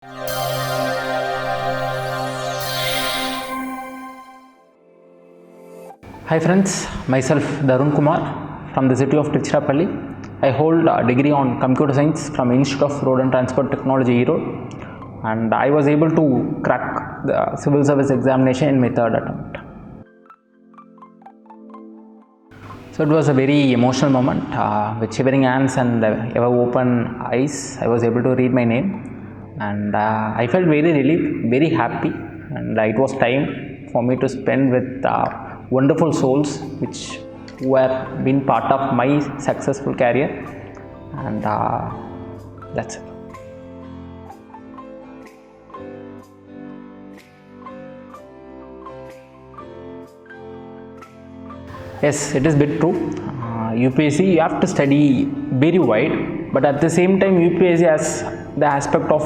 Hi friends, myself Dharun Kumar from the city of Tiruchirappalli. I hold a degree on computer science from Institute of Road and Transport Technology, Erode, and I was able to crack the civil service examination in my third attempt. So it was a very emotional moment. With shivering hands and ever open eyes, I was able to read my name, and I felt very relieved, very happy, and it was time for me to spend with wonderful souls which were been part of my successful career, and that's it. Yes, it is bit true. UPSC, you have to study very wide, but at the same time UPSC has the aspect of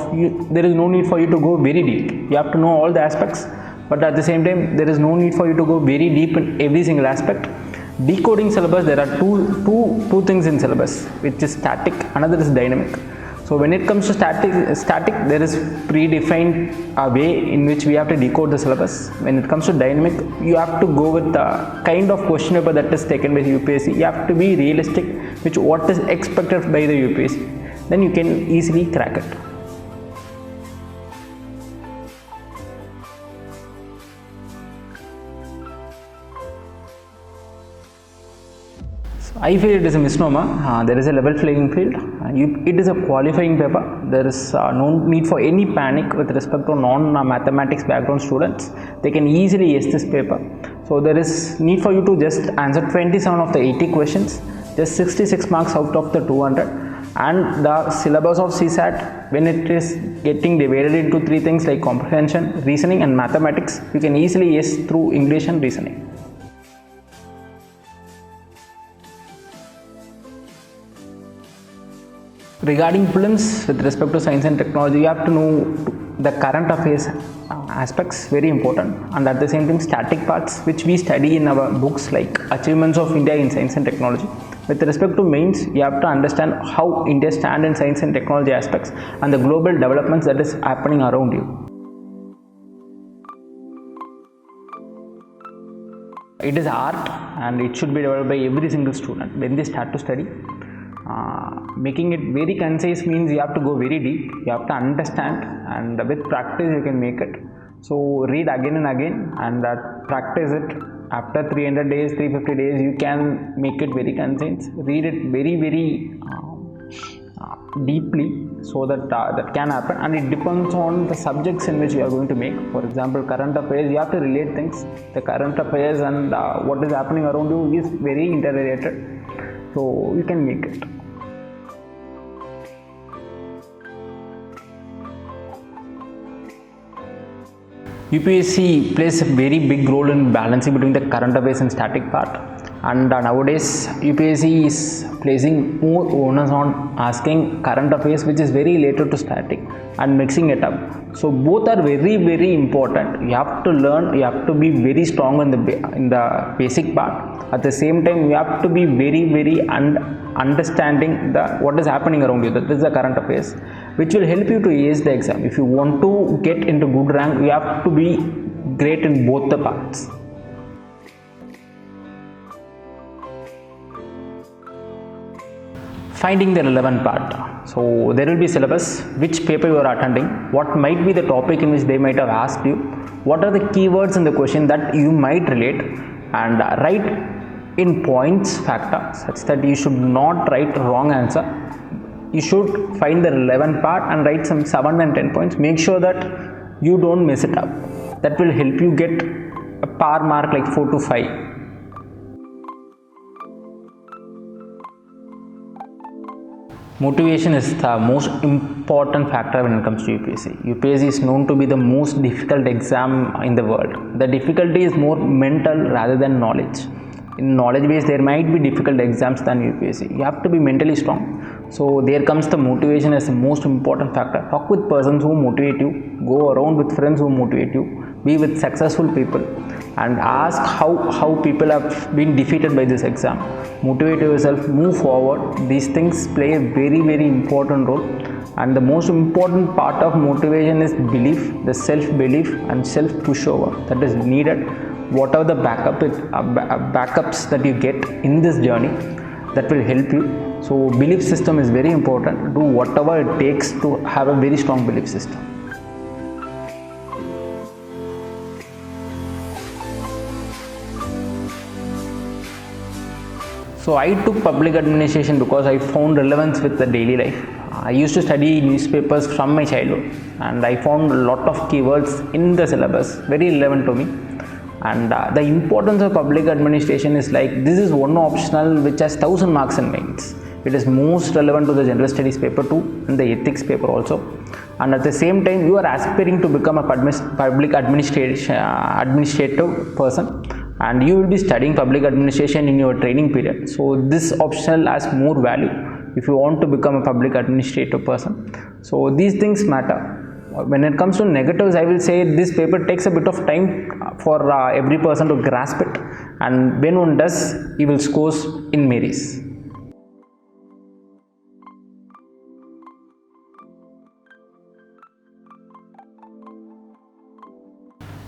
there is no need for you to go very deep. You have to know all the aspects, but at the same time there is no need for you to go very deep in every single aspect. Decoding syllabus, there are two things in syllabus, which is static, another is dynamic. So when it comes to static there is predefined way in which we have to decode the syllabus. When it comes to dynamic, you have to go with the kind of question paper that is taken by the UPSC. You have to be realistic with what is expected by the UPSC, then you can easily crack it. I feel it is a misnomer. There is a level playing field. It is a qualifying paper. There is no need for any panic with respect to non-mathematics background students. They can easily ace this paper. So there is need for you to just answer 27 of the 80 questions, just 66 marks out of the 200. And the syllabus of CSAT, when it is getting divided into three things like comprehension, reasoning and mathematics, you can easily ace through English and reasoning. Regarding prelims with respect to science and technology, you have to know the current affairs aspects, very important, and at the same time static parts which we study in our books like achievements of India in science and technology. With respect to mains, you have to understand how India stands in science and technology aspects and the global developments that is happening around you. It is art and it should be developed by every single student when they start to study. Making it very concise means you have to go very deep, you have to understand, and with practice you can make it. So read again and again and practice it. After 300 days, 350 days, you can make it very concise. Read it very deeply, so that that can happen, and it depends on the subjects in which you are going to make. For example, current affairs, you have to relate things. The current affairs and what is happening around you is very interrelated, so you can make it. UPSC plays a very big role in balancing between the current affairs and static part, and nowadays UPSC is placing more onus on asking current affairs which is very related to static and mixing it up. So both are very important. You have to learn, you have to be very strong in the basic part. At the same time, you have to be very understanding what is happening around you. That is the current affairs, which will help you to ace the exam. If you want to get into good rank, you have to be great in both the parts. Finding the relevant part. So there will be syllabus, which paper you are attending, what might be the topic in which they might have asked you, what are the keywords in the question that you might relate, and write in points factor such that you should not write wrong answer. You should find the relevant part and write some 7 and 10 points. Make sure that you don't mess it up. That will help you get a par mark like 4 to 5. Motivation is the most important factor when it comes to UPSC. UPSC is known to be the most difficult exam in the world. The difficulty is more mental rather than knowledge. In knowledge base, there might be difficult exams than UPSC. You have to be mentally strong. So there comes the motivation as the most important factor. Talk with persons who motivate you. Go around with friends who motivate you. Be with successful people and ask how people have been defeated by this exam. Motivate yourself, move forward. These things play a very important role. And the most important part of motivation is belief, the self belief and self pushover that is needed. Whatever the backups that you get in this journey, that will help you. So belief system is very important. Do whatever it takes to have a very strong belief system. So I took public administration because I found relevance with the daily life. I used to study newspapers from my childhood, and I found a lot of keywords in the syllabus very relevant to me. And the importance of public administration is like, this is one optional which has 1000 marks in mains. It is most relevant to the general studies paper too, and the ethics paper also. And at the same time, you are aspiring to become a public administrative person, and you will be studying public administration in your training period. So this optional has more value if you want to become a public administrative person. So these things matter. When it comes to negatives, I will say this paper takes a bit of time for every person to grasp it, and when one does, he will score in Marys.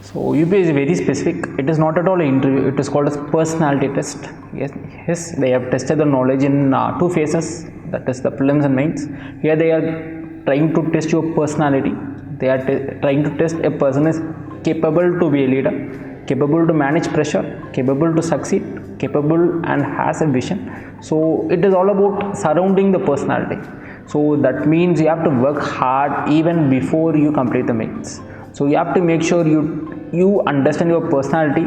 So UPSC is very specific. It is not at all an interview. It is called as personality test. Yes, they have tested the knowledge in 2 phases. That is the prelims and mains. Here they are trying to test your personality. They are trying to test a person is capable to be a leader, capable to manage pressure, capable to succeed, capable and has a vision. So it is all about surrounding the personality. So that means you have to work hard even before you complete the mains. So you have to make sure you understand your personality,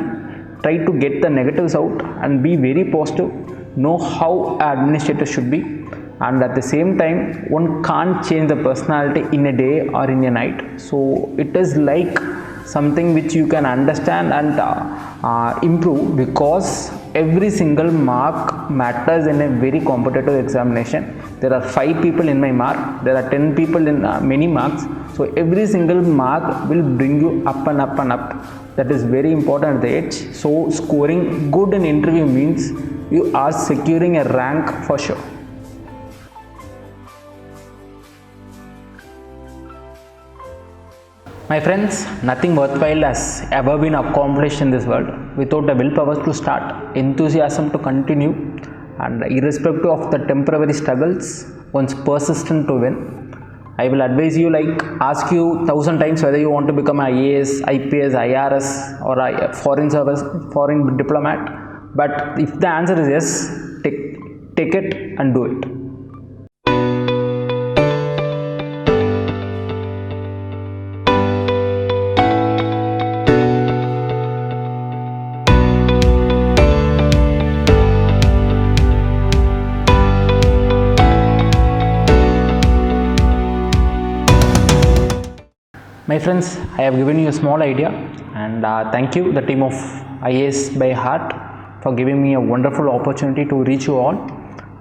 try to get the negatives out and be very positive, know how an administrator should be, and at the same time one can't change the personality in a day or in a night. So it is like something which you can understand and improve, because every single mark matters in a very competitive examination. There are 5 people in my mark, there are 10 people in many marks. So every single mark will bring you up and up and up. That is very important at the edge. So scoring good in interview means you are securing a rank for sure. My friends, nothing worthwhile has ever been accomplished in this world without a willpower to start, enthusiasm to continue, and irrespective of the temporary struggles, one's persistent to win. I will advise you, like, ask you 1000 times whether you want to become an IAS, IPS, IRS or a foreign diplomat. But if the answer is yes, take it and do it. My friends, I have given you a small idea, and thank you, the team of Iasbyheart, for giving me a wonderful opportunity to reach you all.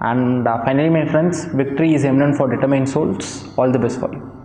And finally, my friends, victory is imminent for determined souls. All the best for you.